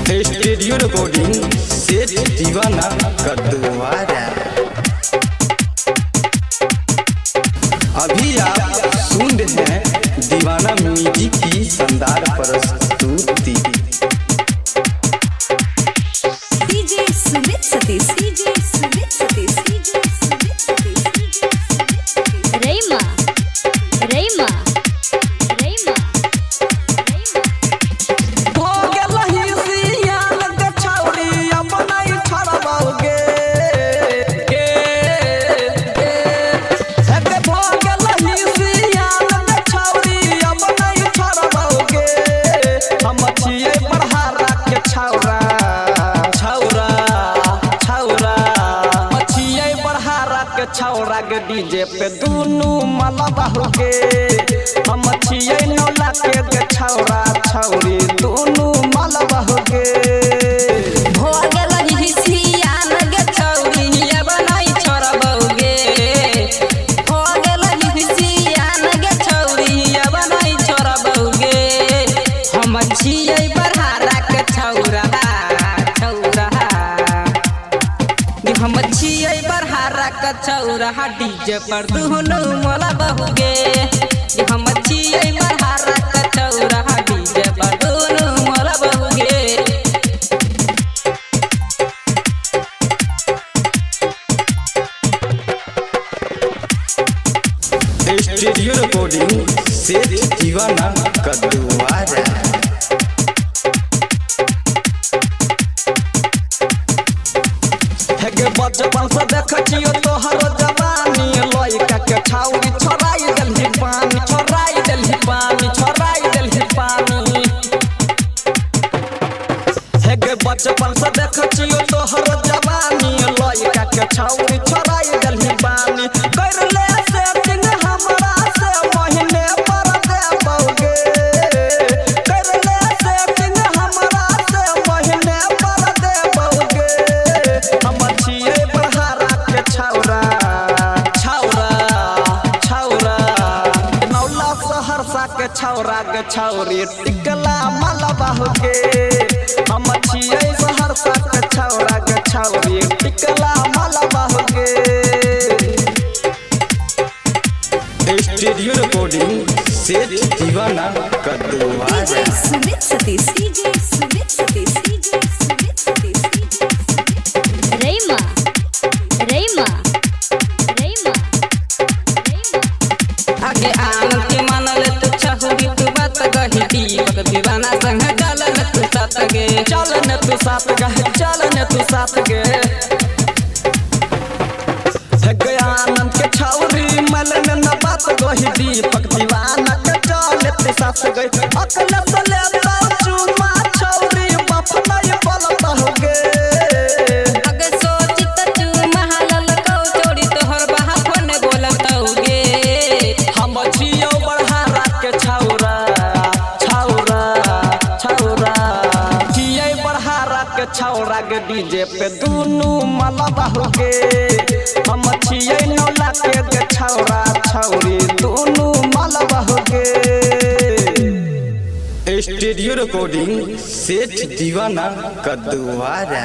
Studio recording सेठ दीवाना का दोबारा। अभी आप सुन रहे हैं दीवाना म्यूजिक की शानदार प्रस्तुति। DJ Sumit Satish, DJ Sumit Satish, DJ Sumit Satish, DJ Sumit Satish. रेमा रेमा रेमा छौरा के डीजे पे दुनू मलबा हो गे। हम छियै नौला के छौरा छौरी दुनू मलबा हो गे। हो गेल हिसियान गे छौरी ये बनाई छोरा बौगे। हो गेल हिसियान गे छौरी ये बनाई छोरा बौगे। हम छियै बरहारा के छौरा छौरा। हम छियै बरहारा के छौरा डीजे पर दुनू मलबा हो गे। हम छियै बरहारा के छौरा डीजे पर दुनू मलबा हो गे। स्टूडियो रिकॉर्डिंग सेठ दीवाना का दोबारा। बचपन से देखियो तोहर जवानी लइका के छौरी छोड़ाई देलही पानी, छोड़ाई देलही पानी, छोड़ाई देलही पानी। हेगे बचपन से देखियो तोहर जवानी लइका के छौरी छोड़ाई देलही पानी। कर ले सेटिंग हमरा से महीने पर दे बौगे। कर ले सेटिंग हमरा से महीने पर दे बौगे। हम छियै बरहारा के छौरा छौरा छौरा। नौला सहरसा के छौरा के छौरी टिकला मलबा हो गे। हम छियै सहरसा के छौरा के छौरी टिकला मलबा हो गे। स्टूडियो रिकॉर्डिंग सेठ दीवाना का दोबारा। DJ Sumit Satish, DJ Sumit Satish, DJ Sumit Satish, DJ Sumit. रेमा रेमा रेमा रेमा। आगे आनंद के मानल तू छहुरी तू बात गही दीपक दीवाना संग चल न तू साथ गे। चल न तू साथ गे, चल न तू साथ गे। आनंद के छौरी मलन न बात गही दीपक दीवाना के चल तू साथ गे। अकल से ले चुमा छौरी बफनई बोलता हो गे। अगे सोचित तू महल को छोड़ी तोहर बाप ने बोलत होगे। हम छियो बरहारा के छौरा छौरा छौरा। छियै बरहारा के छौरा के डीजे पे दुनू मलबा हो गे। हम छियै नौला के छौरा छौरी दुनू मलबा हो गे। स्टूडियो रिकॉर्डिंग सेठ दीवाना का दोबारा।